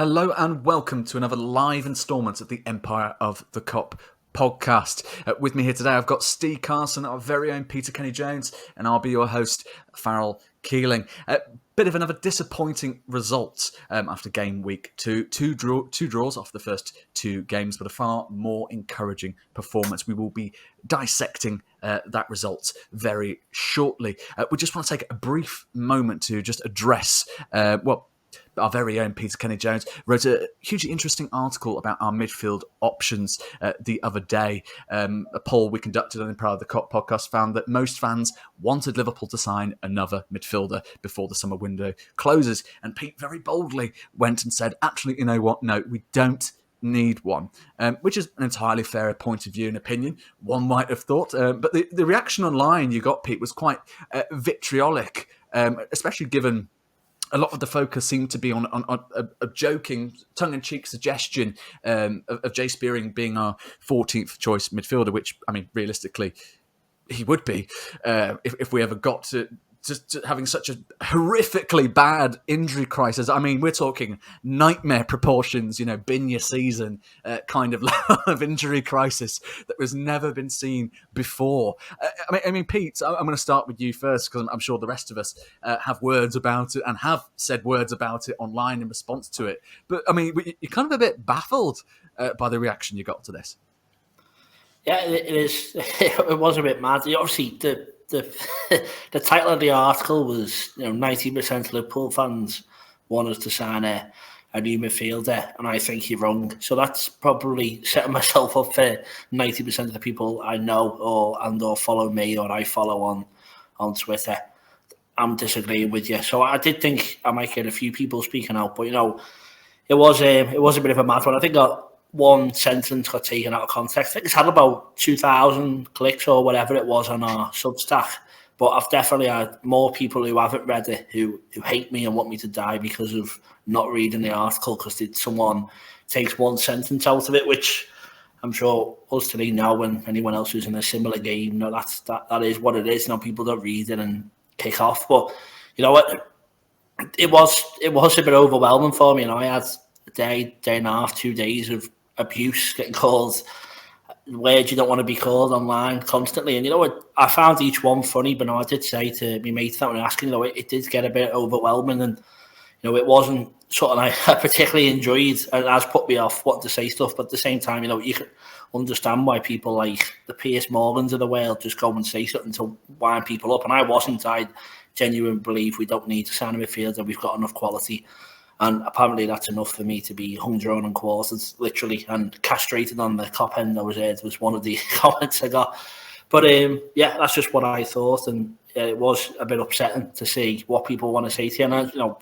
Hello and welcome to another live instalment of the Empire of the Cop podcast. With me here today, I've got Steve Carson, our very own Peter Kenny-Jones, and I'll be your host, Farrell Keeling. Bit of another disappointing result after game week two. Two draws off the first two games, but a far more encouraging performance. We will be dissecting that result very shortly. We just want to take a brief moment to just address, our very own Peter Kenny-Jones wrote a hugely interesting article about our midfield options the other day. A poll we conducted on the Empire of the Cop podcast found that most fans wanted Liverpool to sign another midfielder before the summer window closes. And Pete very boldly went and said, actually, you know what? No, we don't need one, which is an entirely fair point of view and opinion, one might have thought. But the reaction online you got, Pete, was quite vitriolic, especially given a lot of the focus seemed to be on a joking, tongue-in-cheek suggestion of Jay Spearing being our 14th choice midfielder, which, I mean, realistically, he would be if we ever got to just having such a horrifically bad injury crisis. I mean, we're talking nightmare proportions, bin your season kind of level of injury crisis that was never been seen before. I mean, Pete, I'm going to start with you first because I'm sure the rest of us have words about it and have said words about it online in response to it. But I mean, you're kind of a bit baffled by the reaction you got to this. Yeah, it is. It was a bit mad. Obviously, the title of the article was, 90% Liverpool fans want us to sign a new midfielder, and I think you're wrong. So that's probably setting myself up for 90% of the people I know or follow me or I follow on Twitter. I'm disagreeing with you. So I did think I might get a few people speaking out, but it was a bit of a mad one. I think one sentence got taken out of context. I think it's had about 2,000 clicks or whatever it was on our Substack. But I've definitely had more people who haven't read it who hate me and want me to die because of not reading the article because someone takes one sentence out of it, which I'm sure us today know and anyone else who's in a similar game, that is what it is. People don't read it and kick off. But you know what? It was a bit overwhelming for me. I had a day and a half, 2 days of abuse, getting called words you don't want to be called online constantly. And I found each one funny, but I did say to my mate that when asking, it did get a bit overwhelming, and it wasn't something I particularly enjoyed, and it has put me off wanting to say stuff. But at the same time, you can understand why people like the Piers Morgans of the world just go and say something to wind people up. And I wasn't. I genuinely believe we don't need to sign a midfielder. We've got enough quality. And apparently that's enough for me to be hung, drawn and quartered, literally, and castrated on the cop end. I was one of the comments I got. But that's just what I thought. And it was a bit upsetting to see what people want to say to you. And,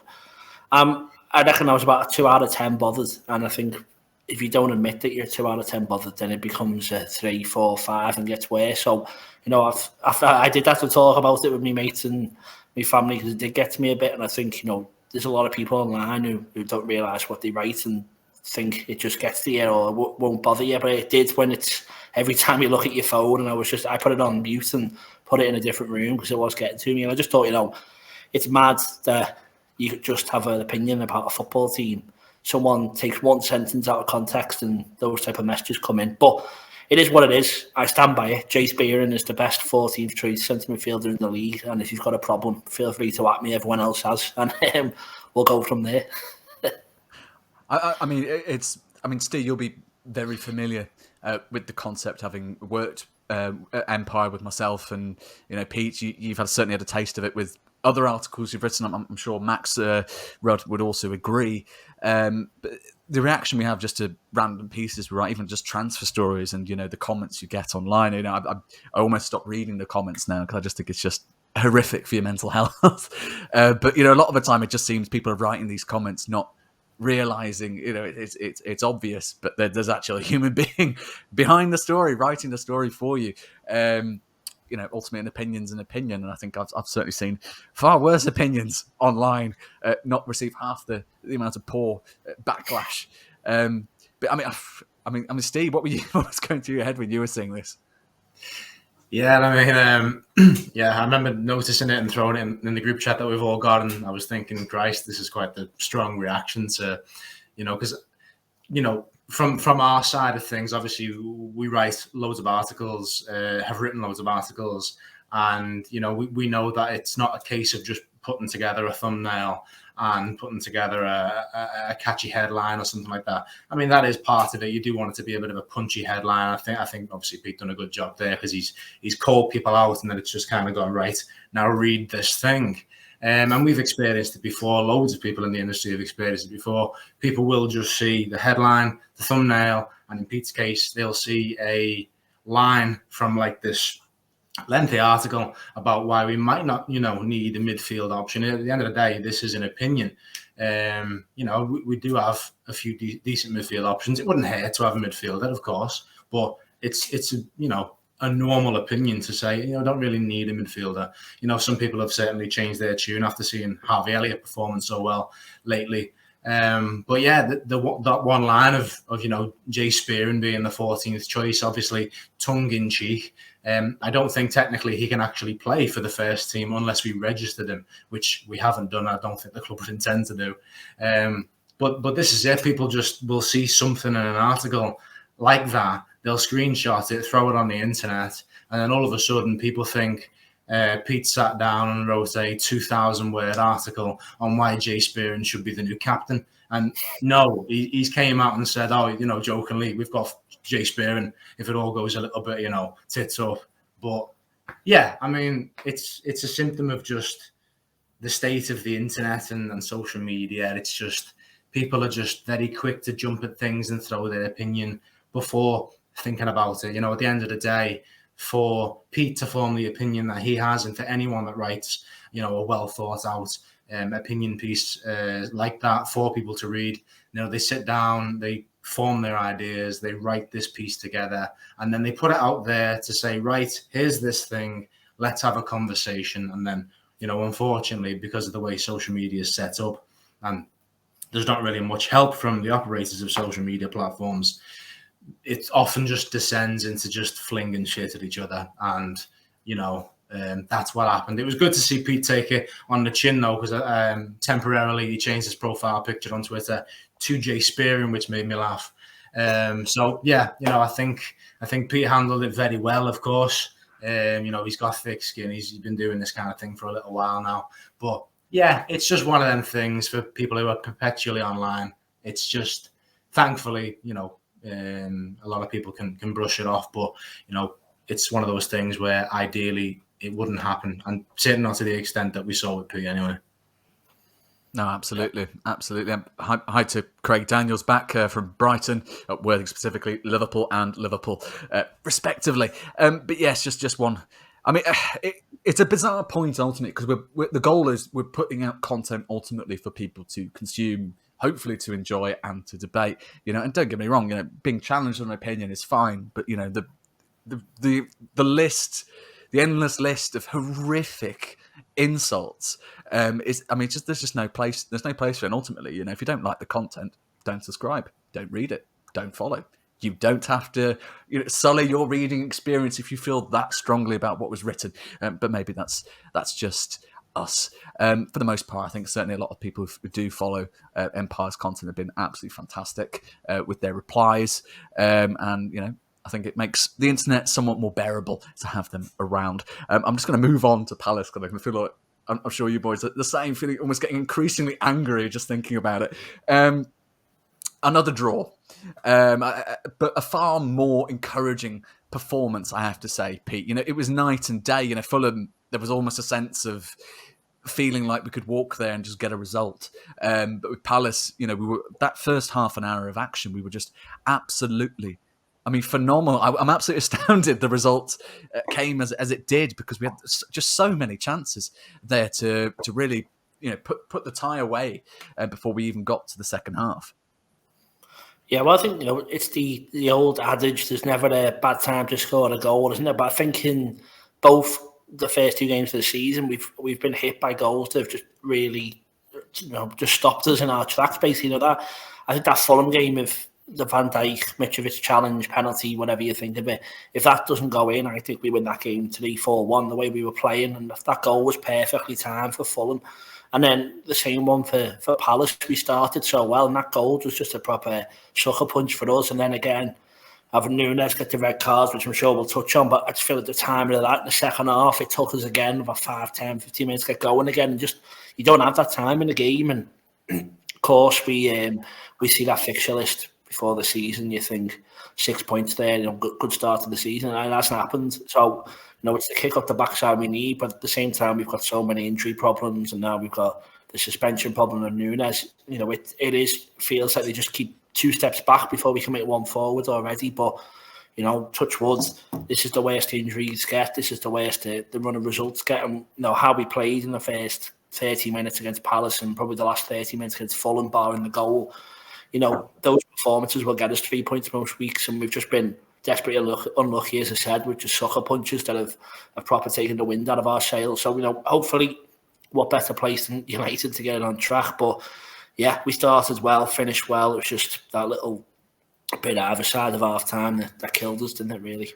I reckon I was about a 2 out of 10 bothered. And I think if you don't admit that you're 2 out of 10 bothered, then it becomes a 3, 4, 5 and gets worse. So, after I did have to talk about it with my mates and my family because it did get to me a bit. And I think, there's a lot of people online who don't realise what they write and think it just gets to you or won't bother you. But it did when it's every time you look at your phone. And I put it on mute and put it in a different room because it was getting to me. And I just thought, it's mad that you could just have an opinion about a football team. Someone takes one sentence out of context and those type of messages come in. But it is what it is. I stand by it. Jay Spearing is the best 14th choice centre midfielder in the league. And if you've got a problem, feel free to at me. Everyone else has. And we'll go from there. I mean, Steve, you'll be very familiar with the concept, having worked at Empire with myself. And, Pete, you've certainly had a taste of it with other articles you've written. I'm sure Max Rudd would also agree. But the reaction we have just to random pieces, right? Even just transfer stories and, the comments you get online. I almost stopped reading the comments now because I just think it's just horrific for your mental health. But, a lot of the time it just seems people are writing these comments not realizing, it's obvious, but there's actually a human being behind the story, writing the story for you. Ultimately an opinion's an opinion. And I think I've certainly seen far worse opinions online not receive half the amount of poor backlash. But I mean, Steve, what was going through your head when you were seeing this? Yeah, I remember noticing it and throwing it in the group chat that we've all got, and I was thinking, Christ, this is quite the strong reaction to, because from our side of things, obviously we write loads of articles, have written loads of articles, and we know that it's not a case of just putting together a thumbnail and putting together a catchy headline or something like that. I mean, that is part of it. You do want it to be a bit of a punchy headline. I think obviously Pete done a good job there, because he's called people out, and then it's just kind of gone, right, now read this thing. And we've experienced it before. Loads of people in the industry have experienced it before. People will just see the headline, the thumbnail, and in Pete's case, they'll see a line from like this lengthy article about why we might not, need a midfield option. At the end of the day, this is an opinion. We do have a few decent midfield options. It wouldn't hurt to have a midfielder, of course, but it's a normal opinion to say, don't really need a midfielder. Some people have certainly changed their tune after seeing Harvey Elliott performing so well lately. But yeah, that one line of Jay Spearing being the 14th choice, obviously tongue in cheek. I don't think technically he can actually play for the first team unless we registered him, which we haven't done. I don't think the club would intend to do. But this is it. People just will see something in an article like that. They'll screenshot it, throw it on the internet, and then all of a sudden people think Pete sat down and wrote a 2,000-word article on why Jay Spearing should be the new captain. And no, he's came out and said, jokingly, we've got Jay Spearing if it all goes a little bit, tits up. But yeah, I mean, it's a symptom of just the state of the internet and social media. It's just people are just very quick to jump at things and throw their opinion before thinking about it. At the end of the day, for Pete to form the opinion that he has, and for anyone that writes, a well thought out opinion piece like that for people to read, they sit down, they form their ideas, they write this piece together, and then they put it out there to say, right, here's this thing, let's have a conversation. And then, unfortunately, because of the way social media is set up, and there's not really much help from the operators of social media platforms, it often just descends into just flinging shit at each other. And, that's what happened. It was good to see Pete take it on the chin, though, because temporarily he changed his profile picture on Twitter to Jay Spearing, which made me laugh. So, yeah, I think Pete handled it very well, of course. He's got thick skin. He's been doing this kind of thing for a little while now. But, yeah, it's just one of them things for people who are perpetually online. It's just, thankfully, a lot of people can brush it off, but it's one of those things where ideally it wouldn't happen, and certainly not to the extent that we saw with P anyway. No, absolutely. Hi to Craig Daniels back from Brighton, Worthing specifically, Liverpool and Liverpool respectively. But yes, just one. I mean, it's a bizarre point ultimately, because the goal is we're putting out content ultimately for people to consume, hopefully to enjoy and to debate. And don't get me wrong, being challenged on an opinion is fine, but the list, the endless list of horrific insults there's just no place. There's no place for it. And ultimately, if you don't like the content, don't subscribe, don't read it, don't follow. You don't have to sully your reading experience if you feel that strongly about what was written. But maybe that's just us. For the most part, I think certainly a lot of people who do follow Empire's content have been absolutely fantastic with their replies. I think it makes the internet somewhat more bearable to have them around. I'm just going to move on to Palace, because I feel like I'm sure you boys are the same, feeling almost getting increasingly angry just thinking about it. Another draw, but a far more encouraging performance, I have to say, Pete. It was night and day. Fulham, there was almost a sense of feeling like we could walk there and just get a result. But with Palace, we were that first half an hour of action, we were just absolutely, phenomenal. I'm absolutely astounded the result came as it did, because we had just so many chances there to really, put the tie away before we even got to the second half. Yeah, well, I think, it's the old adage, there's never a bad time to score a goal, isn't there? But I think in both the first two games of the season, we've been hit by goals that have just really, just stopped us in our tracks, basically. That I think that Fulham game, of the Van Dijk, Mitrovic challenge, penalty, whatever you think of it, if that doesn't go in, I think we win that game 3-4-1, the way we were playing, and that goal was perfectly timed for Fulham. And then the same one for Palace. We started so well, and that goal was just a proper sucker punch for us. And then again, having Nunez get the red cards, which I'm sure we'll touch on, but I just feel at the timing of that in the second half, it took us again about 5, 10, 15 minutes to get going again. And just, you don't have that time in the game. And of course, we see that fixture list before the season. You think 6 points there, good start to the season, and it hasn't happened. So, it's the kick up the backside we need, but at the same time, we've got so many injury problems, and now we've got the suspension problem of Nunez. It feels like they just keep 2 steps back before we can make 1 forward already. But, touch wood, this is the worst injuries get. This is the worst the run of results get. And, how we played in the first 30 minutes against Palace and probably the last 30 minutes against Fulham, barring the goal, those performances will get us 3 points most weeks, and we've just been desperately unlucky, as I said, with just sucker punches that have proper taken the wind out of our sails. So, hopefully, what better place than United to get it on track. But, yeah, we started well, finished well. It was just that little bit either side of half-time that killed us, didn't it, really?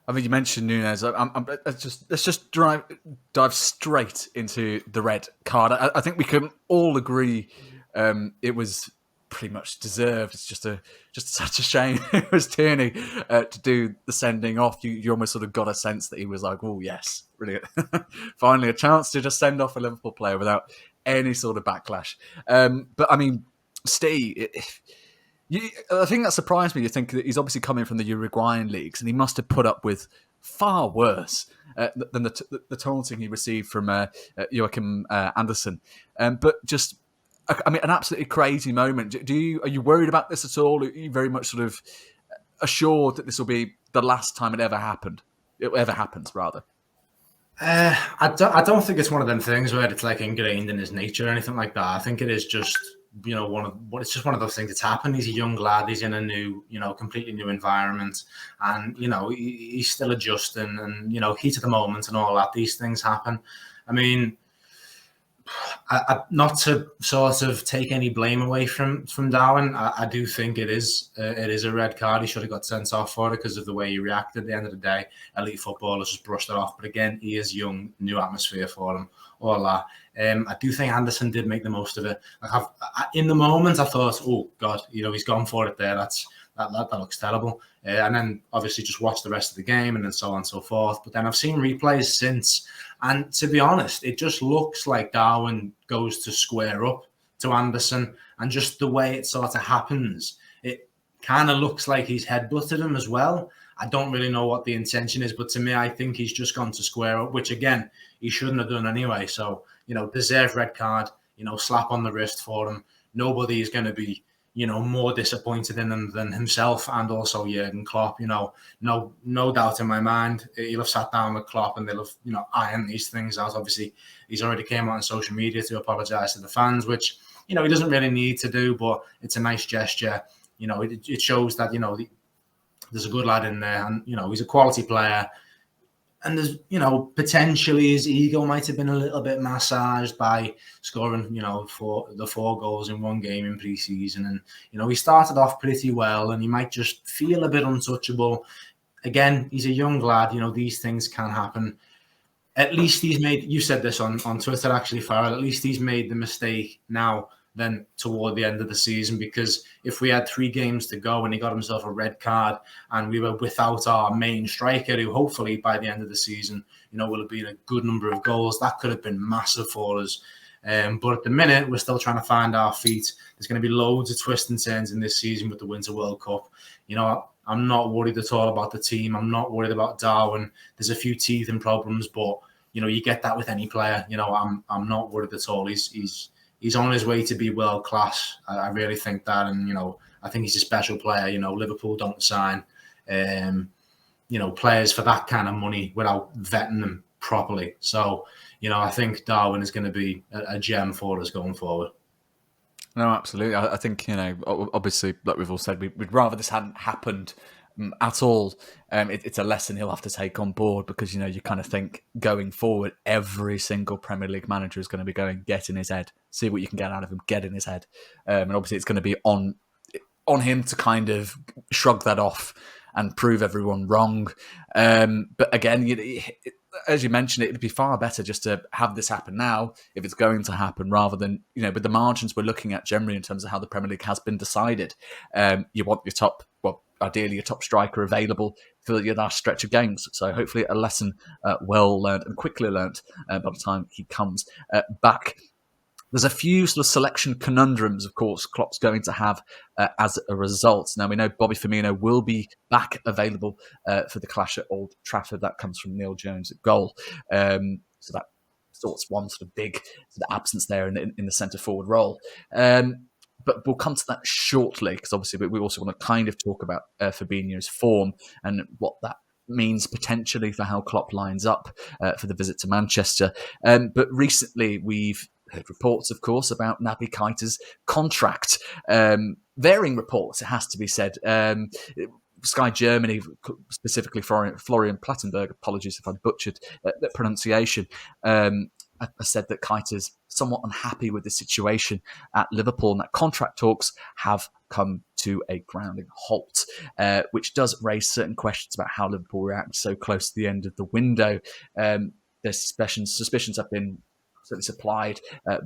I mean, you mentioned Nunez. Let's just dive straight into the red card. I think we can all agree it was pretty much deserved. It's just such a shame it was Tierney to do the sending off. You almost sort of got a sense that he was like, oh yes, brilliant, finally a chance to just send off a Liverpool player without any sort of backlash. But I mean, Steve, I think that surprised me. You think that he's obviously coming from the Uruguayan leagues, and he must have put up with far worse than the taunting he received from Joachim Andersen. But just, I mean, an absolutely crazy moment. Are you worried about this at all? Are you very much sort of assured that this will be the last time it ever happens, rather? I don't think it's one of them things where it's like ingrained in his nature or anything like that. I think it is just, it's just one of those things that's happened. He's a young lad. He's in a new, completely new environment, and he's still adjusting, and heat of the moment and all that. These things happen. I mean, not to sort of take any blame away from Darwin, I do think it is a red card. He should have got sent off for it because of the way he reacted. At the end of the day, elite footballers just brushed it off. But again, he is young, new atmosphere for him, all that. I do think Anderson did make the most of it. In the moment, I thought, oh God, he's gone for it there. That looks terrible. And then obviously just watch the rest of the game and then so on and so forth. But then I've seen replays since, and to be honest, it just looks like Darwin goes to square up to Anderson, and just the way it sort of happens, it kind of looks like he's headbutted him as well. I don't really know what the intention is, but to me, I think he's just gone to square up, which again, he shouldn't have done anyway. So, deserved red card, slap on the wrist for him. Nobody is going to be, more disappointed in him than himself, and also Jurgen Klopp. No doubt in my mind, he'll have sat down with Klopp and they'll have, ironed these things out. Obviously, he's already came out on social media to apologise to the fans, which, he doesn't really need to do, but it's a nice gesture. It shows that, there's a good lad in there, and, he's a quality player. And there's, potentially his ego might have been a little bit massaged by scoring, for the 4 goals in one game in pre-season. And, he started off pretty well, and he might just feel a bit untouchable. Again, he's a young lad. These things can happen. At least he's made, you said this on Twitter, actually, Farrell, at least he's made the mistake now than toward the end of the season, because if we had 3 games to go and he got himself a red card and we were without our main striker, who hopefully by the end of the season, will have been a good number of goals, that could have been massive for us. But at the minute, we're still trying to find our feet. There's going to be loads of twists and turns in this season with the Winter World Cup. I'm not worried at all about the team. I'm not worried about Darwin. There's a few teething problems, but, you get that with any player. I'm not worried at all. He's on his way to be world class. I really think that, and I think he's a special player. Liverpool don't sign, players for that kind of money without vetting them properly. So, I think Darwin is going to be a gem for us going forward. No, absolutely. I think obviously, like we've all said, we'd rather this hadn't happened at all. It's a lesson he'll have to take on board, because you kind of think going forward, every single Premier League manager is going to be going, get in his head, see what you can get out of him, get in his head, and obviously it's going to be on him to kind of shrug that off and prove everyone wrong. But again, as you mentioned, it would be far better just to have this happen now, if it's going to happen, rather than, with the margins we're looking at generally in terms of how the Premier League has been decided. You want your ideally your top striker available for your last stretch of games. So hopefully a lesson well learned and quickly learned by the time he comes back. There's a few sort of selection conundrums, of course, Klopp's going to have as a result. Now, we know Bobby Firmino will be back available for the clash at Old Trafford. That comes from Neil Jones at goal. So that sorts one sort of big sort of absence there in the centre-forward role. But we'll come to that shortly, because obviously we also want to kind of talk about Fabinho's form and what that means potentially for how Klopp lines up for the visit to Manchester. But recently we've heard reports, of course, about Naby Keita's contract. Varying reports, it has to be said. Sky Germany, specifically Florian Plettenberg, apologies if I butchered that pronunciation, I said that Keita's somewhat unhappy with the situation at Liverpool, and that contract talks have come to a grounding halt, which does raise certain questions about how Liverpool react so close to the end of the window. There's suspicions have been certainly supplied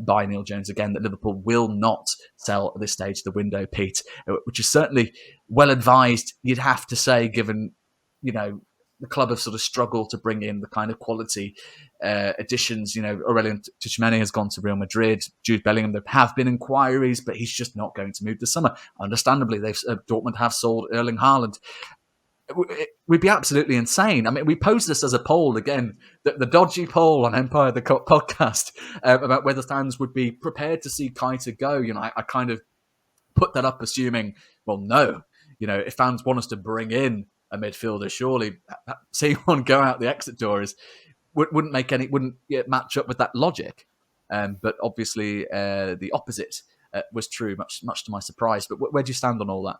by Neil Jones again that Liverpool will not sell at this stage of the window, Pete, which is certainly well advised, you'd have to say, given, the club have sort of struggled to bring in the kind of quality additions. Aurelien Tchouameni has gone to Real Madrid. Jude Bellingham, there have been inquiries, but he's just not going to move this summer. Understandably, Dortmund have sold Erling Haaland. We'd be absolutely insane. I mean, we posed this as a poll again, the dodgy poll on Empire the podcast about whether fans would be prepared to see Keita go. I kind of put that up assuming, well, no. If fans want us to bring in a midfielder, surely seeing one go out the exit door wouldn't match up with that logic. But obviously, the opposite was true, much to my surprise. But where do you stand on all that?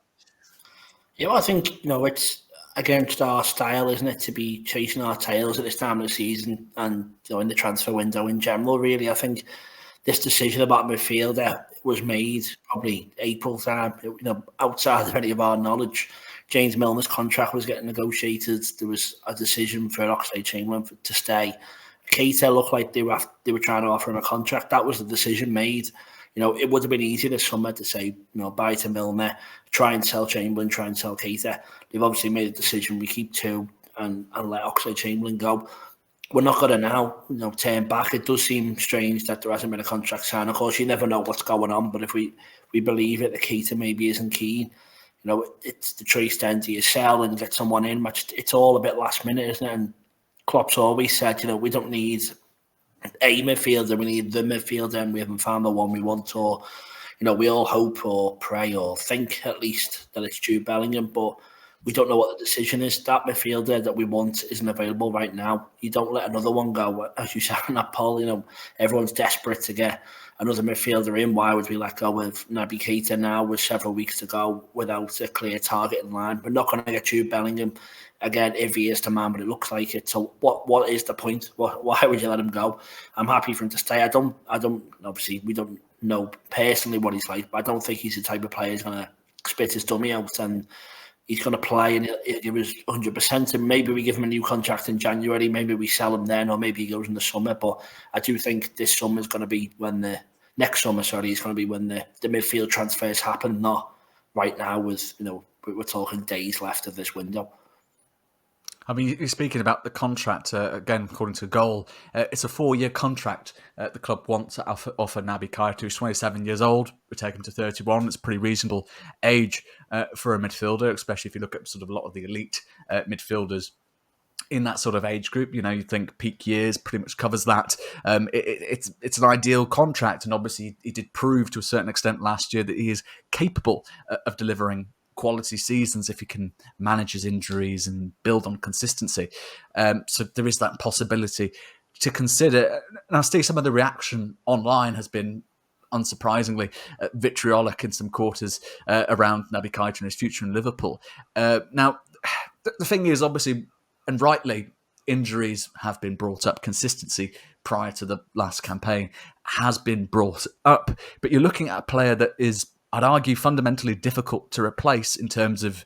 Yeah, well, I think it's against our style, isn't it, to be chasing our tails at this time of the season and in the transfer window in general. Really, I think this decision about midfielder was made probably April time. Outside of any of our knowledge, James Milner's contract was getting negotiated. There was a decision for Oxlade-Chamberlain to stay. Keita looked like they were trying to offer him a contract. That was the decision made. It would have been easier this summer to say, buy to Milner, try and sell Chamberlain, try and sell Keita. They've obviously made a decision. We keep two and let Oxlade-Chamberlain go. We're not going to now, turn back. It does seem strange that there hasn't been a contract signed. Of course, you never know what's going on, but if we believe it, the Keita maybe isn't keen. It's the choice then, do you sell and get someone in? It's all a bit last minute, isn't it? And Klopp's always said, we don't need a midfielder, we need the midfielder, and we haven't found the one we want. Or, we all hope or pray or think at least that it's Jude Bellingham, but we don't know what the decision is. That midfielder that we want isn't available right now. You don't let another one go, as you said in that poll. Everyone's desperate to get another midfielder in. Why would we let go of Naby Keita now with several weeks to go without a clear target in line? We're not going to get Jude Bellingham again if he is the man, but it looks like it. So what is the point? Why would you let him go? I'm happy for him to stay. I don't. Obviously, we don't know personally what he's like, but I don't think he's the type of player who's going to spit his dummy out and he's going to play and he'll give us 100%. And maybe we give him a new contract in January. Maybe we sell him then, or maybe he goes in the summer. But I do think this summer is going to be next summer is going to be when the midfield transfers happen, not right now with, we're talking days left of this window. I mean, you're speaking about the contract, again, according to Goal, it's a 4-year contract the club wants to offer Naby Keita, who's 27 years old. We take him to 31. It's a pretty reasonable age for a midfielder, especially if you look at sort of a lot of the elite midfielders in that sort of age group. You think peak years pretty much covers that. It's an ideal contract, and obviously he did prove to a certain extent last year that he is capable of delivering quality seasons if he can manage his injuries and build on consistency. So there is that possibility to consider. Now, Steve, some of the reaction online has been, unsurprisingly, vitriolic in some quarters around Naby Keita and his future in Liverpool. Now, the thing is, obviously, and rightly, injuries have been brought up. Consistency prior to the last campaign has been brought up. But you're looking at a player that is, I'd argue, fundamentally difficult to replace in terms of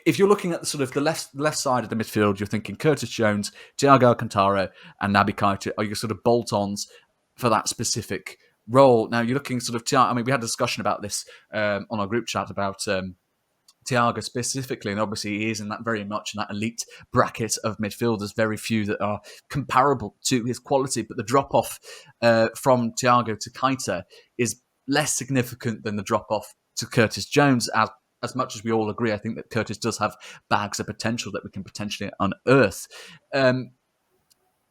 if you're looking at the sort of the left side of the midfield, you're thinking Curtis Jones, Thiago Alcantara, and Naby Keita are your sort of bolt-ons for that specific role. Now you're looking sort of. I mean, we had a discussion about this on our group chat about Thiago specifically, and obviously he is in that very much in that elite bracket of midfielders. Very few that are comparable to his quality, but the drop off from Thiago to Keita is less significant than the drop off to Curtis Jones. As much as we all agree, I think that Curtis does have bags of potential that we can potentially unearth.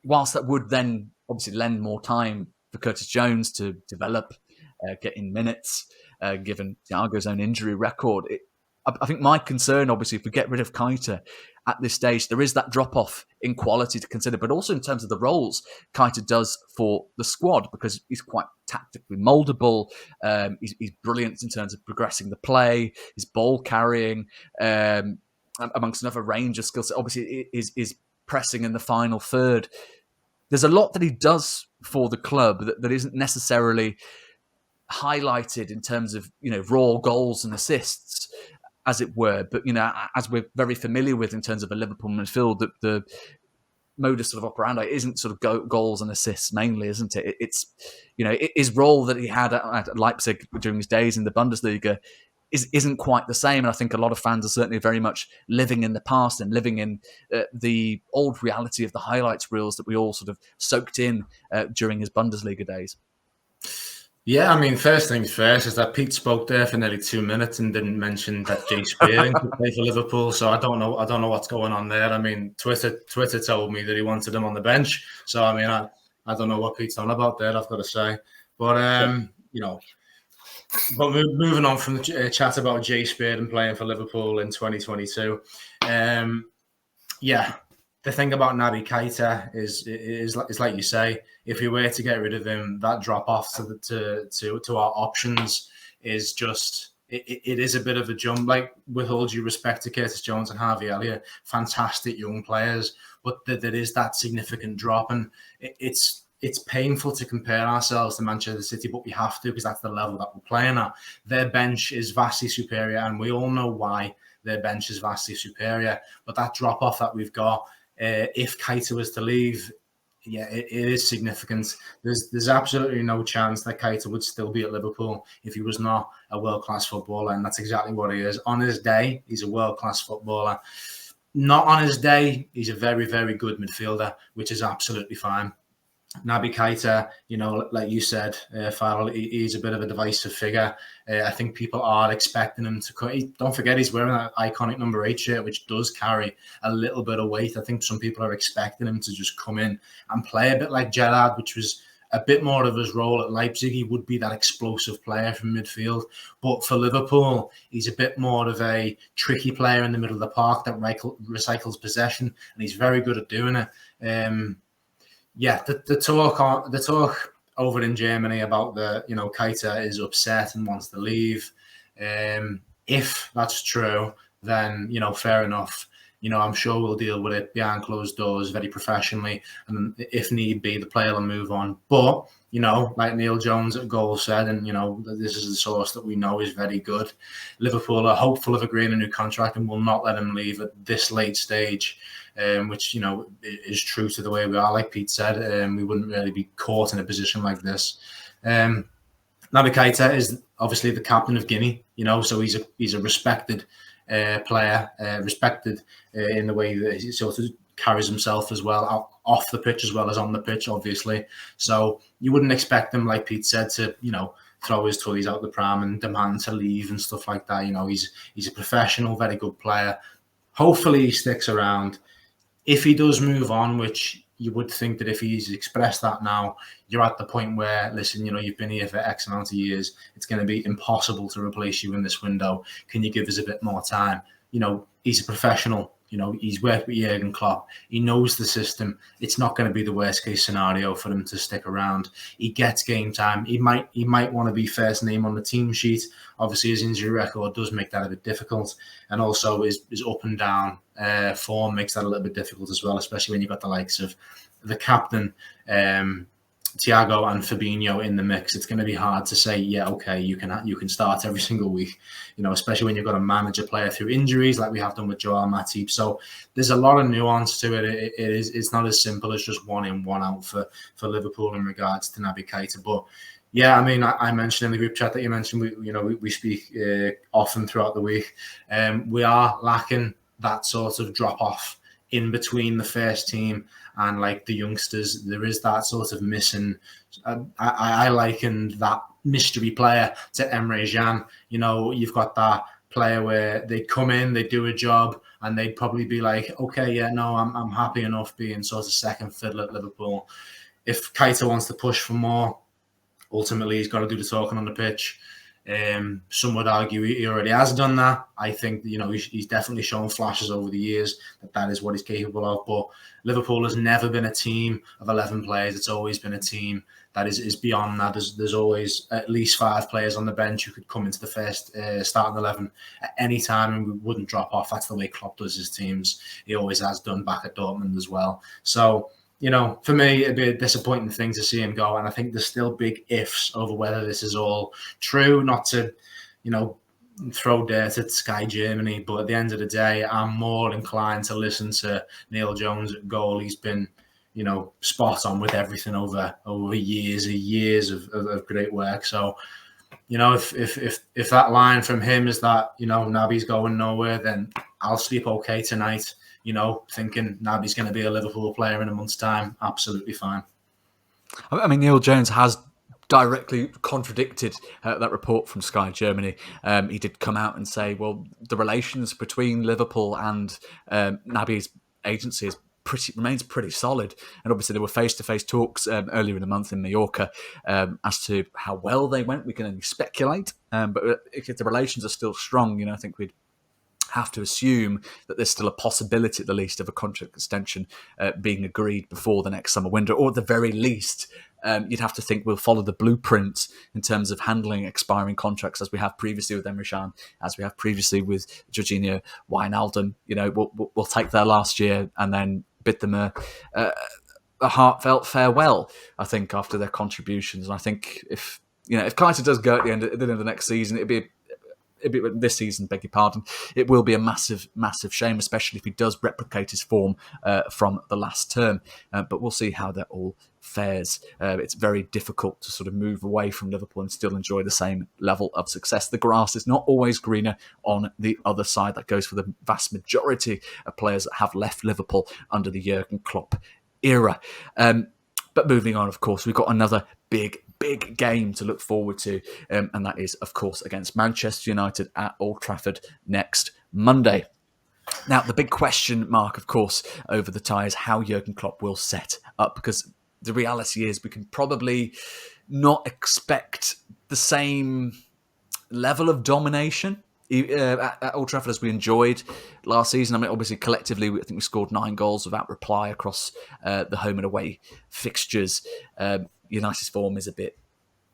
Whilst that would then obviously lend more time for Curtis Jones to develop, get in minutes, given Thiago's own injury record. I think my concern, obviously, if we get rid of Keita at this stage, there is that drop-off in quality to consider, but also in terms of the roles Keita does for the squad, because he's quite tactically mouldable. He's brilliant in terms of progressing the play, his ball carrying, amongst another range of skills. Obviously, is pressing in the final third. There's a lot that he does for the club that isn't necessarily highlighted in terms of, raw goals and assists, as it were. But, as we're very familiar with in terms of a Liverpool midfield, the modus sort of operandi isn't sort of goals and assists mainly, isn't it? It's, his role that he had at Leipzig during his days in the Bundesliga isn't quite the same. And I think a lot of fans are certainly very much living in the past and living in the old reality of the highlights reels that we all sort of soaked in during his Bundesliga days. Yeah, I mean, first things first is that Pete spoke there for nearly 2 minutes and didn't mention that Jay Spearing could play for Liverpool. So I don't know what's going on there. I mean, Twitter told me that he wanted him on the bench. So I mean, I don't know what Pete's on about there, I've got to say. But but moving on from the chat about Jay Spearing playing for Liverpool in 2022. The thing about Naby Keita is like you say, if we were to get rid of him, that drop off to our options is just it is a bit of a jump. Like, with all due respect to Curtis Jones and Harvey Elliott, fantastic young players, but there is that significant drop, and it's painful to compare ourselves to Manchester City, but we have to, because that's the level that we're playing at. Their bench is vastly superior, and we all know why their bench is vastly superior. But that drop off that we've got, if Keita was to leave, it is significant. There's absolutely no chance that Keita would still be at Liverpool if he was not a world-class footballer, and that's exactly what he is. On his day, he's a world-class footballer. Not on his day, he's a very, very good midfielder, which is absolutely fine. Naby Keita, like you said, Farrell, he's a bit of a divisive figure. I think people are expecting him to cut. Don't forget, he's wearing that iconic number 8 shirt, which does carry a little bit of weight. I think some people are expecting him to just come in and play a bit like Gerrard, which was a bit more of his role at Leipzig. He would be that explosive player from midfield. But for Liverpool, he's a bit more of a tricky player in the middle of the park that recycles possession, and he's very good at doing it. The talk over in Germany about Keita is upset and wants to leave. If that's true, then fair enough. I'm sure we'll deal with it behind closed doors very professionally, and if need be, the player will move on. But like Neil Jones at Goal said, and this is the source that we know is very good, Liverpool are hopeful of agreeing a new contract and will not let him leave at this late stage. Which is true to the way we are. Like Pete said, we wouldn't really be caught in a position like this. Naby Keita is obviously the captain of Guinea, so he's a respected player, respected in the way that he sort of carries himself as well, off the pitch as well as on the pitch, obviously. So you wouldn't expect him, like Pete said, to throw his toys out the pram and demand to leave and stuff like that. He's a professional, very good player. Hopefully he sticks around. If he does move on, which you would think that if he's expressed that now, you're at the point where, listen, you've been here for X amount of years. It's going to be impossible to replace you in this window. Can you give us a bit more time? He's a professional. He's worked with Jurgen Klopp. He knows the system. It's not going to be the worst case scenario for him to stick around. He gets game time. He might want to be first name on the team sheet. Obviously, his injury record does make that a bit difficult, and also his up and down form makes that a little bit difficult as well, especially when you've got the likes of the captain Thiago and Fabinho in the mix, it's going to be hard to say, yeah, okay, you can start every single week, especially when you've got to manage a player through injuries like we have done with Joel Matip. So there's a lot of nuance to it. It's not as simple as just one in, one out for Liverpool in regards to Naby Keita. But yeah, I mean, I mentioned in the group chat that you mentioned, we speak often throughout the week. We are lacking that sort of drop off in between the first team and like the youngsters. There is that sort of missing. I likened that mystery player to Emre Can. You've got that player where they come in, they do a job, and they'd probably be like, okay, yeah, no, I'm happy enough being sort of second fiddle at Liverpool. If Keita wants to push for more, ultimately he's got to do the talking on the pitch. Some would argue he already has done that. I think he's definitely shown flashes over the years that is what he's capable of. But Liverpool has never been a team of 11 players. It's always been a team that is beyond that. There's always at least 5 players on the bench who could come into the first starting 11 at any time, and we wouldn't drop off. That's the way Klopp does his teams. He always has done back at Dortmund as well. So for me, it'd be a disappointing thing to see him go. And I think there's still big ifs over whether this is all true. Not to, throw dirt at Sky Germany, but at the end of the day, I'm more inclined to listen to Neil Jones at goal. He's been, spot on with everything over years of great work. So, if that line from him is that, Naby's going nowhere, then I'll sleep okay tonight. Thinking Naby's going to be a Liverpool player in a month's time, absolutely fine. I mean, Neil Jones has directly contradicted that report from Sky Germany. He did come out and say, well, the relations between Liverpool and Naby's agency remains pretty solid. And obviously there were face-to-face talks earlier in the month in Mallorca as to how well they went. We can only speculate. But if the relations are still strong, I think we'd have to assume that there's still a possibility at the least of a contract extension being agreed before the next summer window, or at the very least you'd have to think we'll follow the blueprint in terms of handling expiring contracts as we have previously with Emre Can, as we have previously with Jorginho Wijnaldum. We'll take their last year and then bid them a heartfelt farewell, I think, after their contributions. And I think if Keita does go at the end of the next season, it'd be this season, beg your pardon, it will be a massive, massive shame, especially if he does replicate his form from the last term. But we'll see how that all fares. It's very difficult to sort of move away from Liverpool and still enjoy the same level of success. The grass is not always greener on the other side. That goes for the vast majority of players that have left Liverpool under the Jurgen Klopp era. But moving on, of course, we've got another big game to look forward to, and that is, of course, against Manchester United at Old Trafford next Monday. Now, the big question mark, of course, over the tie is how Jurgen Klopp will set up, because the reality is we can probably not expect the same level of domination at Old Trafford as we enjoyed last season. I mean, obviously, collectively, I think we scored 9 goals without reply across the home and away fixtures. United's form is a bit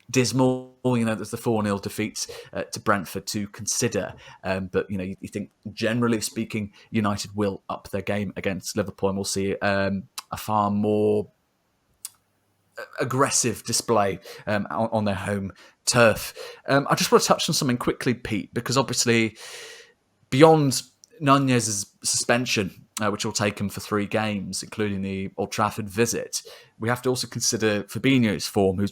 dismal. There's the 4-0 defeats to Brentford to consider. But, you think, generally speaking, United will up their game against Liverpool, and we'll see a far more aggressive display on their home turf. I just want to touch on something quickly, Pete, because obviously beyond Nunez's suspension, which will take him for 3 games, including the Old Trafford visit, we have to also consider Fabinho's form.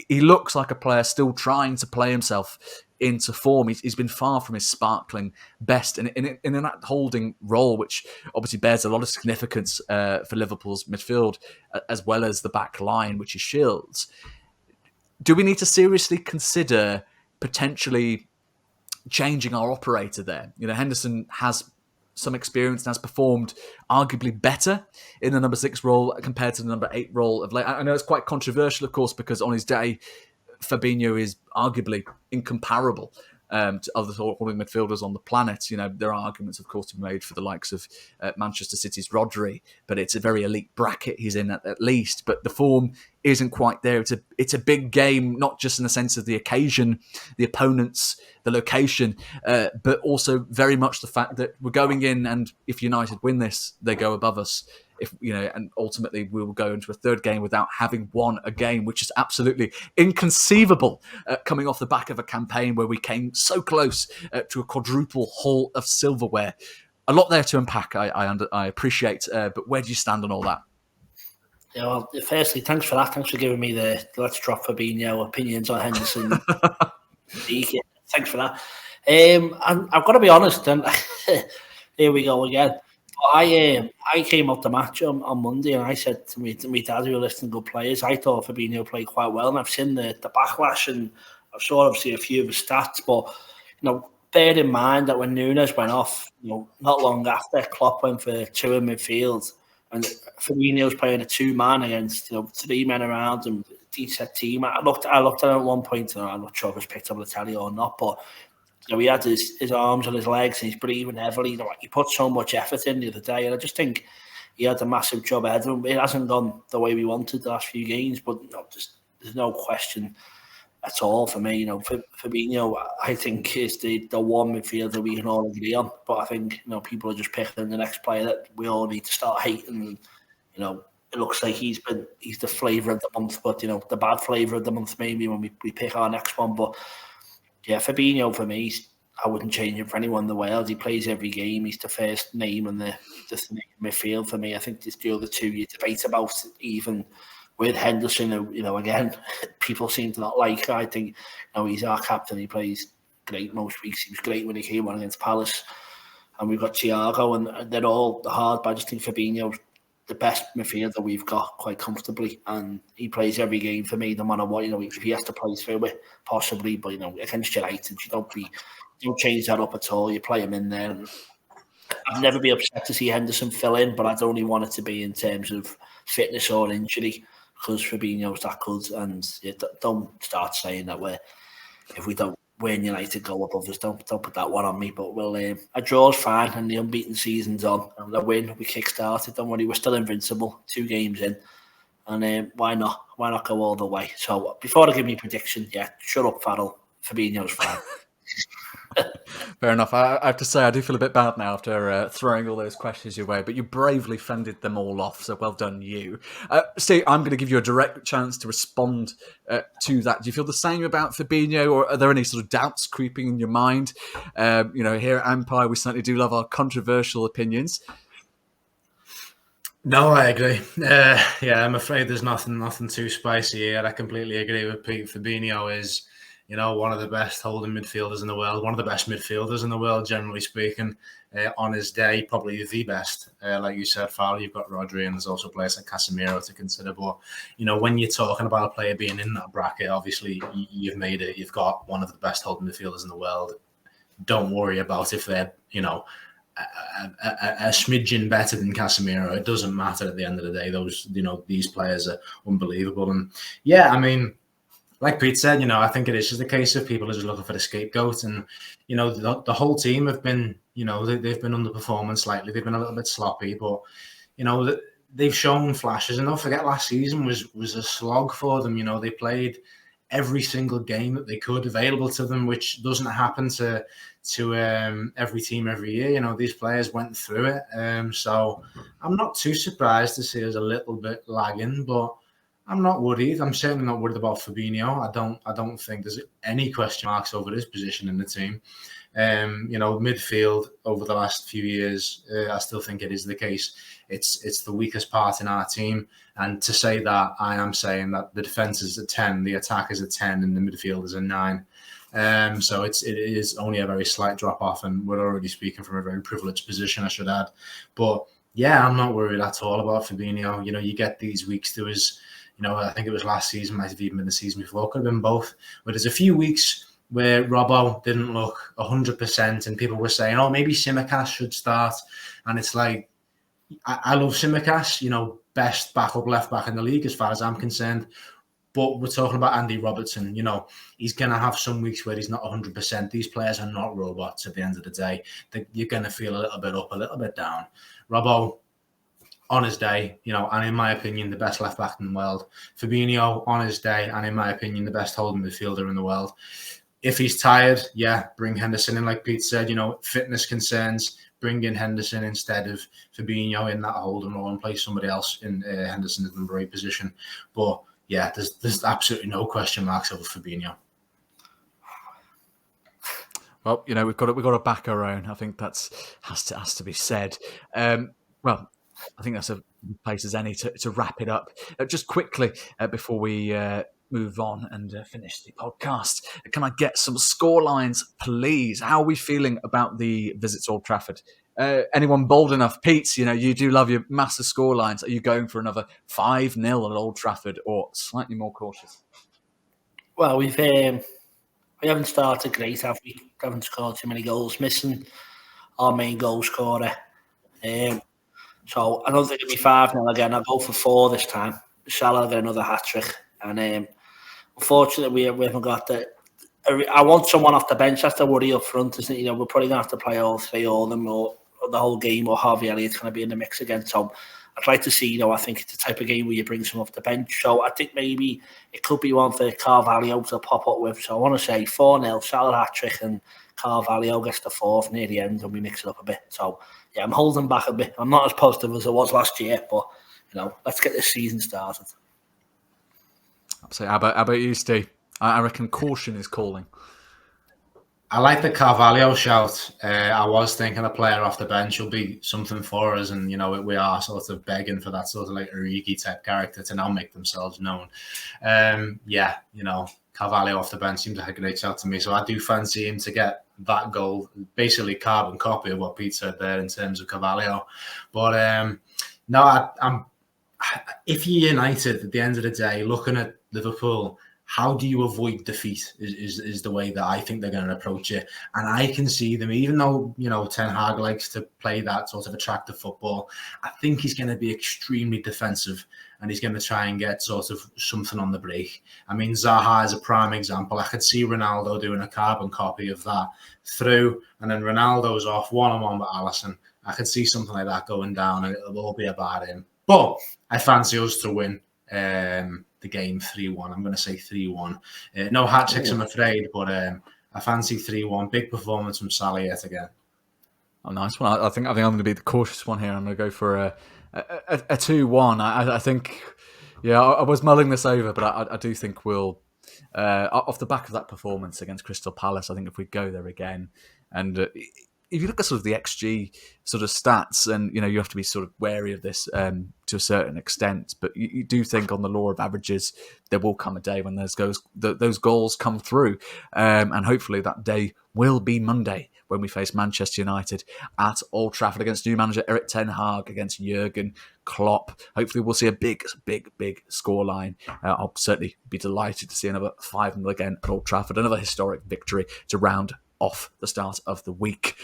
He looks like a player still trying to play himself into form. He's been far from his sparkling best in that holding role, which obviously bears a lot of significance for Liverpool's midfield, as well as the back line, which he shields. Do we need to seriously consider potentially changing our operator there? Henderson has some experience and has performed arguably better in the number 6 role compared to the number 8 role of late. I know it's quite controversial, of course, because on his day, Fabinho is arguably incomparable to other holding midfielders on the planet. There are arguments, of course, to be made for the likes of Manchester City's Rodri, but it's a very elite bracket he's in at least. But the form isn't quite there. It's a big game, not just in the sense of the occasion, the opponents, the location, but also very much the fact that we're going in, and if United win this, they go above us. if and ultimately we will go into a third game without having won a game, which is absolutely inconceivable coming off the back of a campaign where we came so close to a quadruple haul of silverware. A lot there to unpack, I appreciate, but where do you stand on all that? Yeah, well, firstly, thanks for that. Thanks for giving me the let's drop Fabinho opinions on Henderson. Thanks for that. And I've got to be honest, and here we go again. I came out the match on Monday and I said to me dad, who were listing good players, I thought Fabinho played quite well, and I've seen the backlash and I've saw obviously a few of his stats, but bear in mind that when Nunez went off, not long after, Klopp went for two in midfield, and Fabinho's playing a two-man against three men around him, decent team. I looked at it at one point, and I'm not sure if it's picked up the telly or not, but he had his arms on his legs and he's breathing heavily. He put so much effort in the other day, and I just think he had a massive job ahead of him. It hasn't gone the way we wanted the last few games, but there's no question at all for me. Fabinho, I think, is the one midfielder we can all agree on. But I think people are just picking the next player that we all need to start hating. It looks like he's the flavour of the month, but the bad flavour of the month maybe when we pick our next one. But yeah, Fabinho for me, I wouldn't change him for anyone in the world. He plays every game. He's the first name in the midfield for me. I think there's the other two you debate about, even with Henderson, who, again, people seem to not like. I think, he's our captain. He plays great most weeks. He was great when he came on against Palace. And we've got Thiago, and they're all hard, but I just think Fabinho's the best midfielder we've got quite comfortably. And he plays every game for me, no matter what. If he has to play through it, possibly. But, against United, you don't change that up at all. You play him in there. And I'd never be upset to see Henderson fill in, but I'd only want it to be in terms of fitness or injury, because Fabinho's that good. And don't start saying that if we don't win, United go above us. Don't put that one on me. But a draw's fine, and the unbeaten season's on. And the win, we kick-started. Don't worry, we're still invincible. 2 games in. And why not? Why not go all the way? So before I give me prediction, shut up, Farrell. Fabinho's fine. Fair enough. I have to say, I do feel a bit bad now after throwing all those questions your way, but you bravely fended them all off, so well done you. Steve, I'm going to give you a direct chance to respond to that. Do you feel the same about Fabinho, or are there any sort of doubts creeping in your mind? Here at Empire, we certainly do love our controversial opinions. No, I agree. I'm afraid there's nothing too spicy here. I completely agree with Pete. Fabinho is one of the best holding midfielders in the world, one of the best midfielders in the world, generally speaking. On his day, probably the best. Like you said, Farrell, you've got Rodri, and there's also players like Casemiro to consider. But, when you're talking about a player being in that bracket, obviously you've made it. You've got one of the best holding midfielders in the world. Don't worry about if they're, a smidgen better than Casemiro. It doesn't matter at the end of the day. Those, these players are unbelievable. And like Pete said, I think it is just a case of people are just looking for the scapegoat. And, the whole team have been, they've been underperforming slightly. They've been a little bit sloppy, but, they've shown flashes. And don't forget, last season was a slog for them. They played every single game that they could available to them, which doesn't happen to every team every year. These players went through it. So I'm not too surprised to see us a little bit lagging, but I'm not worried. I'm certainly not worried about Fabinho. I don't think there's any question marks over his position in the team. Midfield over the last few years, I still think it is the case. It's the weakest part in our team. And to say that, I am saying that the defence is a 10, the attack is a 10, and the midfield is a 9. So it is only a very slight drop off, and we're already speaking from a very privileged position, I should add. But yeah, I'm not worried at all about Fabinho. You get these weeks. There was, I think it was last season, might have even been the season before, could have been both. But there's a few weeks where Robbo didn't look 100%, and people were saying, "Oh, maybe Tsimikas should start." And it's like, I love Tsimikas, best backup left back in the league as far as I'm concerned. But we're talking about Andy Robertson. He's going to have some weeks where he's not 100%. These players are not robots at the end of the day. You're going to feel a little bit up, a little bit down. Robbo, on his day, and in my opinion, the best left back in the world. Fabinho, on his day, and in my opinion, the best holding midfielder in the world. If he's tired, bring Henderson in, like Pete said. Fitness concerns, bring in Henderson instead of Fabinho in that holding role and play somebody else in Henderson's number 8 position. But yeah, there's absolutely no question marks over Fabinho. Well, we've got to back our own. I think has to be said. Well, I think that's a place as any to wrap it up. Just quickly before we move on and finish the podcast, can I get some score lines, please? How are we feeling about the visit to Old Trafford? Anyone bold enough? Pete, you do love your massive score lines. Are you going for another 5-0 at Old Trafford or slightly more cautious? Well, we haven't started great, have we? We haven't scored too many goals, missing our main goal scorer. So I don't think it'll be 5-0 again. I'll go for 4 this time. Salah will get another hat-trick. And unfortunately, we haven't got the... I want someone off the bench. That's the worry up front, isn't it? We're probably going to have to play all 3 of them or the whole game, or Harvey Elliott's going to be in the mix again. So I'd like to see, I think it's the type of game where you bring someone off the bench. So I think maybe it could be one for Carvalho to pop up with. So I want to say 4-0, Salah hat-trick, and Carvalho gets the 4th near the end and we mix it up a bit. So yeah, I'm holding back a bit. I'm not as positive as I was last year, but let's get this season started. So how about you, Steve? I reckon caution is calling. I like the Carvalho shout. I was thinking a player off the bench will be something for us, and we are sort of begging for that sort of like Origi type character to now make themselves known. Carvalho off the bench seems like a great shout to me, so I do fancy him to get that goal, basically carbon copy of what Pete said there in terms of Carvalho. But I'm if you're United at the end of the day, looking at Liverpool, how do you avoid defeat is the way that I think they're going to approach it. And I can see them, even though, Ten Hag likes to play that sort of attractive football, I think he's going to be extremely defensive and he's going to try and get sort of something on the break. I mean, Zaha is a prime example. I could see Ronaldo doing a carbon copy of that through, and then Ronaldo's off one-on-one with Alisson. I could see something like that going down and it'll all be about him. But I fancy us to win the game 3-1. I'm going to say 3-1. No hat tricks, I'm afraid, but I fancy 3-1. Big performance from Salah yet again. Oh, nice one. I think I'm going to be the cautious one here. I'm going to go for a 2-1. I think, I was mulling this over, but I do think we'll, off the back of that performance against Crystal Palace, I think if we go there again, and if you look at sort of the XG sort of stats, and you have to be sort of wary of this to a certain extent, but you do think on the law of averages, there will come a day when those goals come through, and hopefully that day will be Monday when we face Manchester United at Old Trafford against new manager Erik Ten Hag against Jurgen Klopp. Hopefully we'll see a big scoreline. I'll certainly be delighted to see another 5-0 again at Old Trafford, another historic victory to round off the start of the week.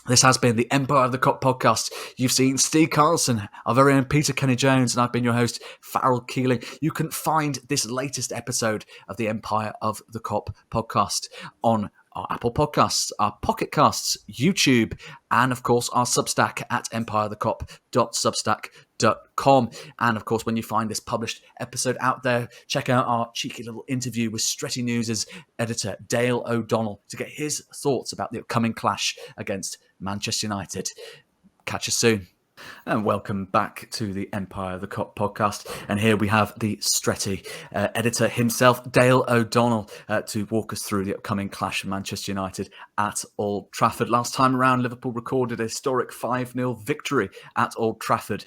This has been the Empire of the Cop podcast. You've seen Steve Carlson, our very own Peter Kenny-Jones, and I've been your host, Farrell Keeling. You can find this latest episode of the Empire of the Cop podcast on our Apple Podcasts, our Pocket Casts, YouTube, and of course our Substack at empireofthecop.substack.com. And of course, when you find this published episode out there, check out our cheeky little interview with Stretty News' editor Dale O'Donnell to get his thoughts about the upcoming clash against Manchester United. Catch you soon. And welcome back to the Empire of the Cop podcast. And here we have the Stretty editor himself, Dale O'Donnell, to walk us through the upcoming clash of Manchester United at Old Trafford. Last time around, Liverpool recorded a historic 5-0 victory at Old Trafford.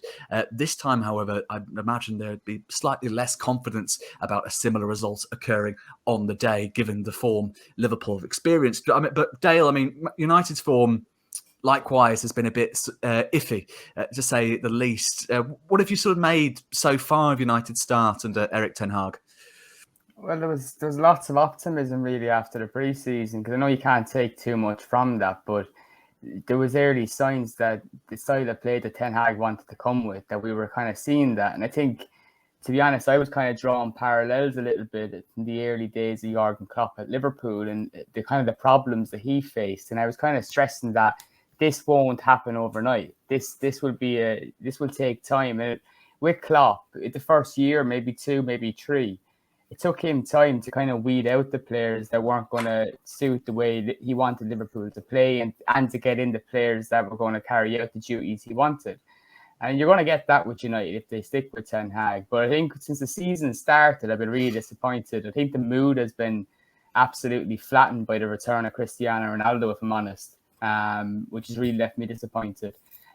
This time, however, I imagine there'd be slightly less confidence about a similar result occurring on the day, given the form Liverpool have experienced. But Dale, United's form likewise has been a bit iffy, to say the least. What have you sort of made so far of United's start under Erik Ten Hag? Well, there's lots of optimism really after the pre-season, because I know you can't take too much from that, but there was early signs that the style of play that Ten Hag wanted to come with, that we were kind of seeing that. And I think, to be honest, I was kind of drawing parallels a little bit in the early days of Jurgen Klopp at Liverpool and the kind of the problems that he faced. And I was kind of stressing that this won't happen overnight. This will take time. And with Klopp, the first year, maybe 2, maybe 3, it took him time to kind of weed out the players that weren't going to suit the way that he wanted Liverpool to play, and to get in the players that were going to carry out the duties he wanted. And you're going to get that with United if they stick with Ten Hag. But I think since the season started, I've been really disappointed. I think the mood has been absolutely flattened by the return of Cristiano Ronaldo, if I'm honest, which has really left me disappointed.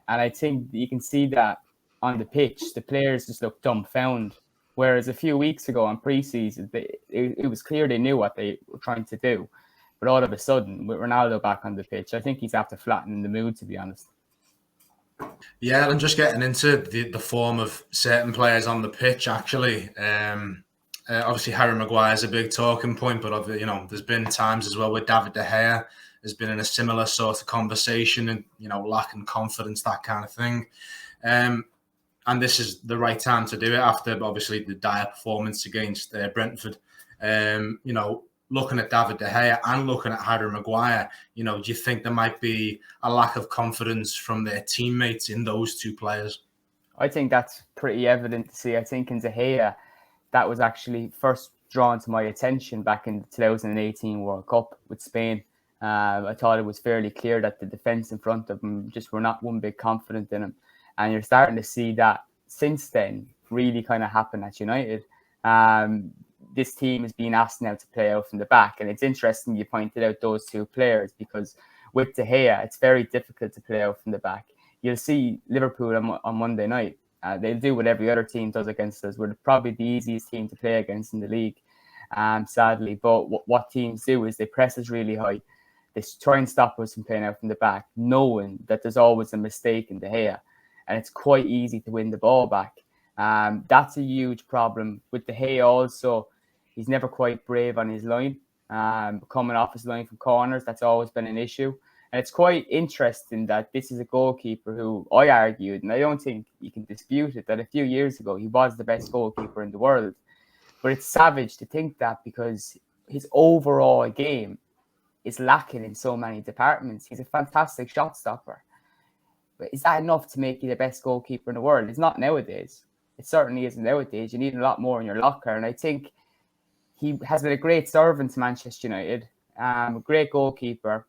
And I think you can see that on the pitch, the players just look dumbfounded. Whereas a few weeks ago in pre-season, it was clear they knew what they were trying to do. But all of a sudden, with Ronaldo back on the pitch, I think he's after flattening the mood, to be honest. Yeah, and just getting into the form of certain players on the pitch, actually. Obviously, Harry Maguire's a big talking point, but there's been times as well where David De Gea has been in a similar sort of conversation and, lacking confidence, that kind of thing. And this is the right time to do it after, obviously, the dire performance against Brentford. Looking at David De Gea and looking at Harry Maguire, do you think there might be a lack of confidence from their teammates in those two players? I think that's pretty evident to see. I think in De Gea, that was actually first drawn to my attention back in the 2018 World Cup with Spain. I thought it was fairly clear that the defence in front of him just were not one bit confident in him. And you're starting to see that since then really kind of happen at United. This team has been asked now to play out from the back. And it's interesting you pointed out those two players, because with De Gea, it's very difficult to play out from the back. You'll see Liverpool on Monday night. They'll do what every other team does against us. We're probably the easiest team to play against in the league, sadly. But what teams do is they press us really high. They try and stop us from playing out from the back, knowing that there's always a mistake in De Gea. And it's quite easy to win the ball back. That's a huge problem. With De Gea also, he's never quite brave on his line. Coming off his line from corners, that's always been an issue. And it's quite interesting that this is a goalkeeper who I argued, and I don't think you can dispute it, that a few years ago he was the best goalkeeper in the world. But it's savage to think that, because his overall game is lacking in so many departments. He's a fantastic shot stopper. But is that enough to make you the best goalkeeper in the world? It's not nowadays. It certainly isn't nowadays. You need a lot more in your locker. And I think he has been a great servant to Manchester United, a great goalkeeper.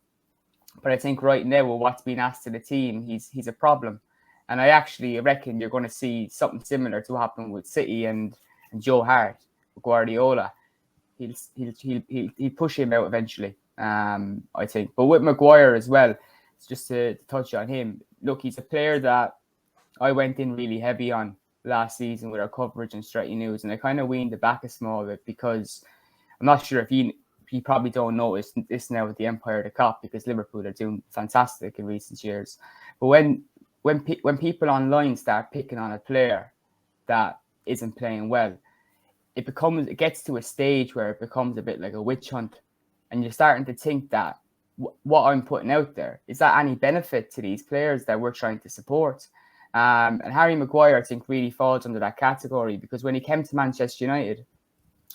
But I think right now, with what's been asked to the team, he's a problem. And I actually reckon you're going to see something similar to happen with City and Joe Hart, Guardiola. He'll push him out eventually, I think. But with Maguire as well, just to touch on him, look, he's a player that I went in really heavy on last season with our coverage and Stretty News, and I kind of weaned it back a small bit, because I'm not sure if you probably don't notice this now with the Empire of the Cop, because Liverpool are doing fantastic in recent years. But when people online start picking on a player that isn't playing well, it gets to a stage where it becomes a bit like a witch hunt, and you're starting to think that what I'm putting out there, is that any benefit to these players that we're trying to support? And Harry Maguire, I think, really falls under that category, because when he came to Manchester United,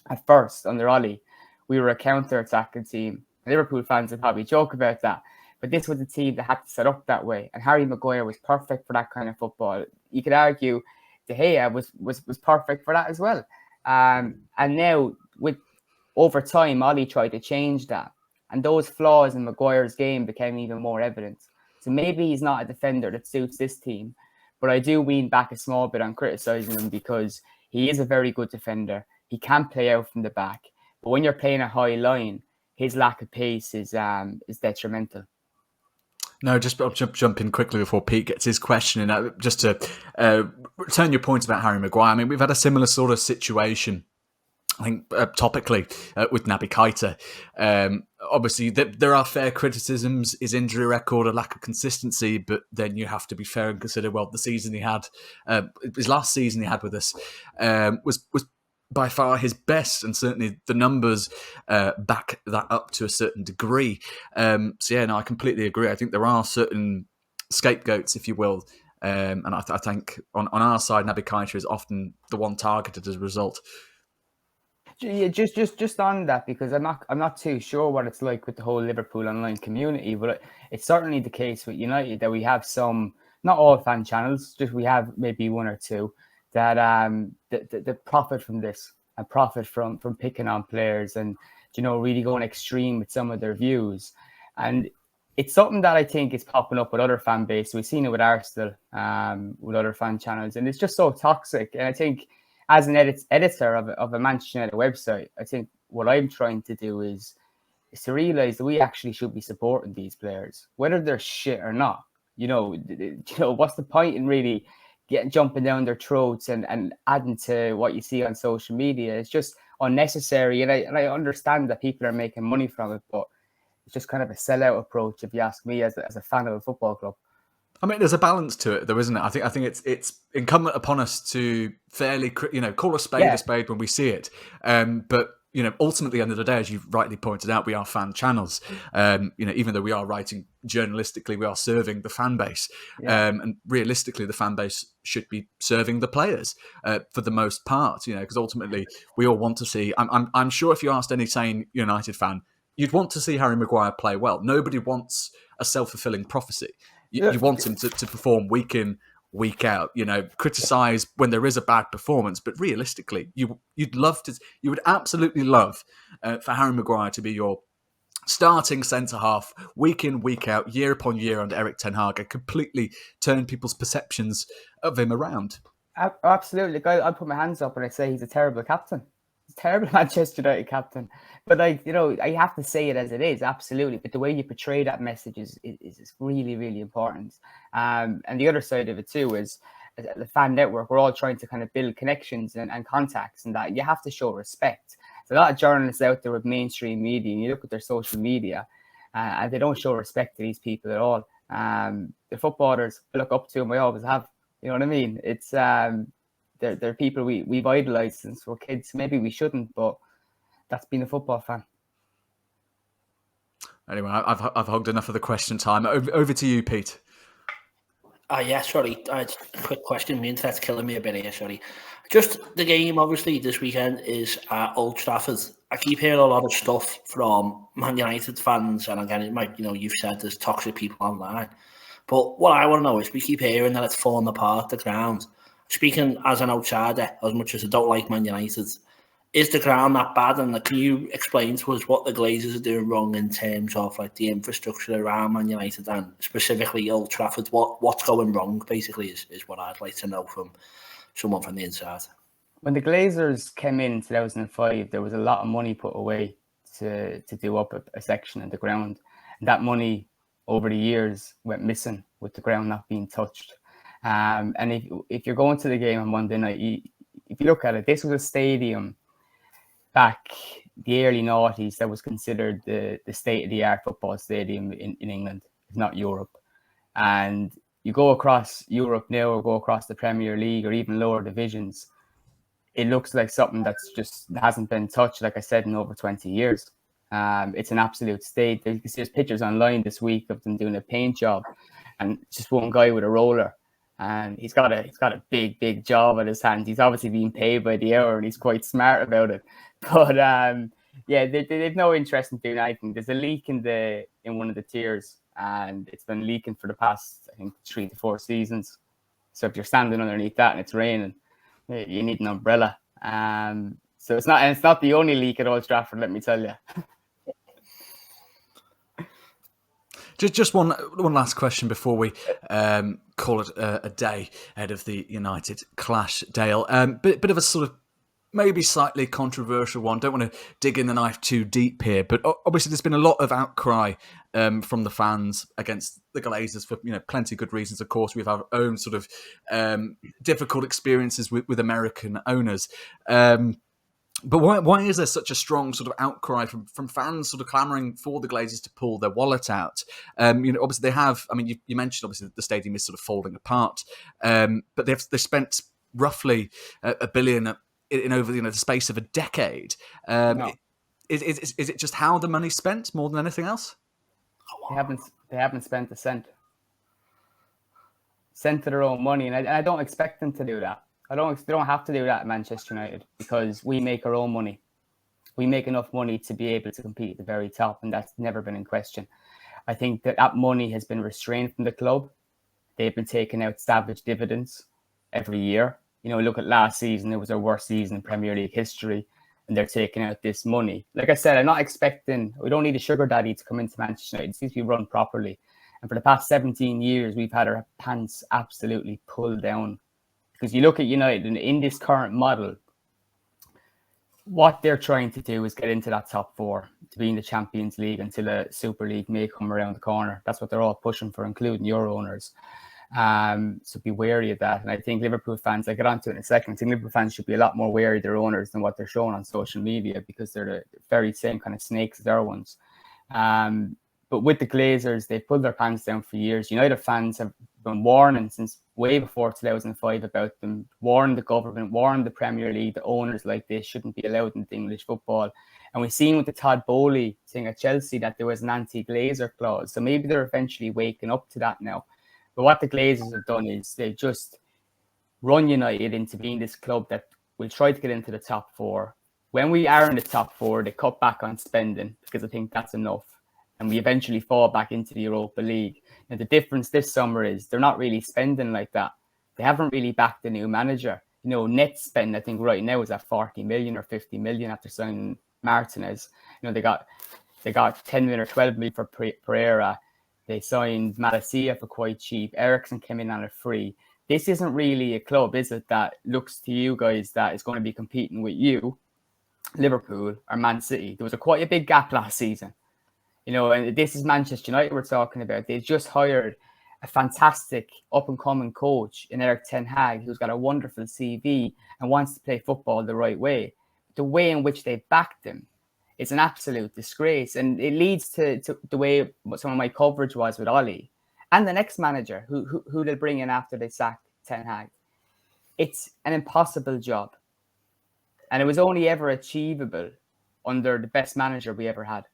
at first under Ollie, we were a counter-attacking team. Liverpool fans would probably joke about that, but this was a team that had to set up that way, and Harry Maguire was perfect for that kind of football. You could argue De Gea was perfect for that as well. And now, over time, Ollie tried to change that, and those flaws in Maguire's game became even more evident. So maybe he's not a defender that suits this team, but I do wean back a small bit on criticising him, because he is a very good defender. He can play out from the back. But when you're playing a high line, his lack of pace is detrimental. No, just I'll jump in quickly before Pete gets his question in. Just to return your point about Harry Maguire. I mean, we've had a similar sort of situation, I think, topically with Naby Keita. Obviously, there are fair criticisms, his injury record, a lack of consistency, but then you have to be fair and consider, well, the season he had, his last season he had with us was by far his best, and certainly the numbers back that up to a certain degree. So yeah, no, I completely agree. I think there are certain scapegoats, if you will, and I think on our side, Naby Keita is often the one targeted as a result. Yeah, just on that, because I'm not too sure what it's like with the whole Liverpool online community, but it's certainly the case with United that we have some, not all fan channels, just we have maybe one or two that that profit from this. and profit from picking on players and, really going extreme with some of their views. And it's something that I think is popping up with other fan bases. We've seen it with Arsenal, with other fan channels, and it's just so toxic. And I think as an editor of a Manchester United website, I think what I'm trying to do is to realise that we actually should be supporting these players, whether they're shit or not. What's the point in really jumping down their throats and adding to what you see on social media? It's just unnecessary. And I understand that people are making money from it, but it's just kind of a sellout approach, if you ask me, as a fan of a football club. I mean, there's a balance to it, though, isn't it? I think it's incumbent upon us to fairly, call a spade when we see it. But ultimately, at the end of the day, as you rightly pointed out, we are fan channels. Even though we are writing journalistically, we are serving the fan base. And realistically, the fan base should be serving the players for the most part. Because ultimately, we all want to see. I'm sure if you asked any sane United fan, you'd want to see Harry Maguire play well. Nobody wants a self-fulfilling prophecy. You want him to perform week in, week out, criticise when there is a bad performance. But realistically, you would absolutely love for Harry Maguire to be your starting centre-half week in, week out, year upon year under Eric Ten Hag, and completely turn people's perceptions of him around. Absolutely. I'll put my hands up and I say he's a terrible captain. Terrible Manchester United captain, but I have to say it as it is, absolutely. But the way you portray that message is really, really important. And the other side of it too is, as the fan network, we're all trying to kind of build connections and contacts, and that you have to show respect. There's a lot of journalists out there with mainstream media, and you look at their social media, and they don't show respect to these people at all. The footballers I look up to them, I always have. You know what I mean? It's they're people we've idolised since we're kids. Maybe we shouldn't, but that's being a football fan. Anyway, I've hogged enough of the question time. Over to you, Pete. Sorry. A quick question. My internet's killing me a bit here, sorry. Just the game, obviously, this weekend is at Old Trafford. I keep hearing a lot of stuff from Man United fans, and again, it might, you've said there's toxic people online. But what I want to know is, we keep hearing that it's falling apart, the ground. Speaking as an outsider, as much as I don't like Man United, is the ground that bad? And can you explain to us what the Glazers are doing wrong in terms of like the infrastructure around Man United and specifically Old Trafford? What's going wrong, basically, is what I'd like to know from someone from the inside. When the Glazers came in 2005, there was a lot of money put away to do up a section of the ground. And that money over the years went missing with the ground not being touched. And if you're going to the game on Monday night, if you look at it, this was a stadium back the early noughties that was considered the state-of-the-art football stadium in England, if not Europe. And you go across Europe now, or go across the Premier League or even lower divisions, it looks like something that hasn't been touched, like I said, in over 20 years. It's an absolute state. You can see there's pictures online this week of them doing a paint job, and just one guy with a roller. And he's got a big job at his hands. He's obviously being paid by the hour, and he's quite smart about it. But they've no interest in doing anything. There's a leak in one of the tiers, and it's been leaking for the past, I think, 3 to 4 seasons. So if you're standing underneath that and it's raining, you need an umbrella. So it's not the only leak at Old Trafford, let me tell you. Just one last question before we call it a day ahead of the United clash, Dale. Bit of a sort of maybe slightly controversial one. Don't want to dig in the knife too deep here, but obviously there's been a lot of outcry from the fans against the Glazers for plenty of good reasons. Of course, we have our own sort of difficult experiences with American owners. But why is there such a strong sort of outcry from fans sort of clamouring for the Glazers to pull their wallet out? Obviously they have. I mean, you mentioned obviously that the stadium is sort of falling apart, but they've spent roughly $1 billion in over the space of a decade. No. Is it just how the money's spent more than anything else? They haven't spent a cent of their own money, and I don't expect them to do that. They don't have to do that at Manchester United, because we make our own money. We make enough money to be able to compete at the very top, and that's never been in question. I think that money has been restrained from the club. They've been taking out savage dividends every year. You know, look at last season; it was their worst season in Premier League history, and they're taking out this money. Like I said, I'm not expecting. We don't need a sugar daddy to come into Manchester United. It needs to be run properly. And for the past 17 years, we've had our pants absolutely pulled down. Because you look at United, and in this current model, what they're trying to do is get into that top four, to be in the Champions League until the Super League may come around the corner. That's what they're all pushing for, including your owners. So be wary of that. And I think Liverpool fans, I get onto it in a second, I think Liverpool fans should be a lot more wary of their owners than what they're showing on social media, because they're the very same kind of snakes as our ones. But with the Glazers, they pulled their pants down for years. United fans have been warning since way before 2005 about them, warned the government, warned the Premier League, the owners like this shouldn't be allowed into English football. And we've seen with the Todd Bowley thing at Chelsea that there was an anti-Glazer clause. So maybe they're eventually waking up to that now. But what the Glazers have done is they've just run United into being this club that will try to get into the top four. When we are in the top four, they cut back on spending because I think that's enough. And we eventually fall back into the Europa League. And the difference this summer is they're not really spending like that. They haven't really backed a new manager. You know, net spend, I think right now is at 40 million or 50 million after signing Martinez. You know, they got 10 million or 12 million for Pereira. They signed Malacia for quite cheap. Ericsson came in on a free. This isn't really a club, is it, that looks to you guys that is going to be competing with you, Liverpool or Man City? There was quite a big gap last season. You know, and this is Manchester United we're talking about. They just hired a fantastic up-and-coming coach in Eric Ten Hag, who's got a wonderful CV and wants to play football the right way. The way in which they backed him is an absolute disgrace. And it leads to the way some of my coverage was with Ollie and the next manager who they'll bring in after they sack Ten Hag. It's an impossible job. And it was only ever achievable under the best manager we ever had.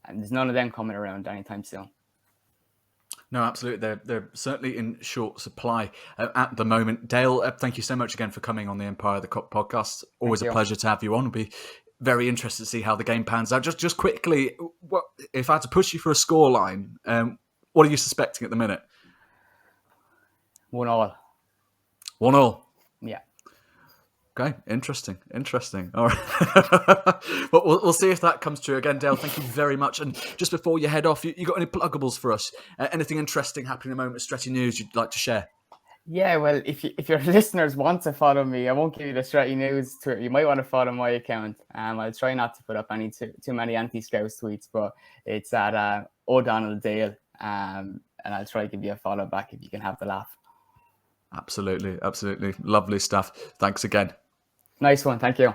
And there's none of them coming around anytime soon. No, absolutely. They're certainly in short supply at the moment. Dale, thank you so much again for coming on the Empire of the Cup podcast. Always a pleasure to have you on. It'll be very interested to see how the game pans out. Just quickly, if I had to push you for a scoreline, what are you suspecting at the minute? 1-1. 1-1. Yeah. Okay, interesting. All right. Well, we'll see if that comes true. Again, Dale, thank you very much. And just before you head off, you got any pluggables for us? Anything interesting happening at the moment, Stretty News you'd like to share? Yeah, well, if your listeners want to follow me, I won't give you the Stretty News Twitter. You might want to follow my account. I'll try not to put up any too many anti-Scouse tweets, but it's at O'Donnell Dale. And I'll try to give you a follow back if you can have the laugh. Absolutely. Lovely stuff. Thanks again. Nice one. Thank you.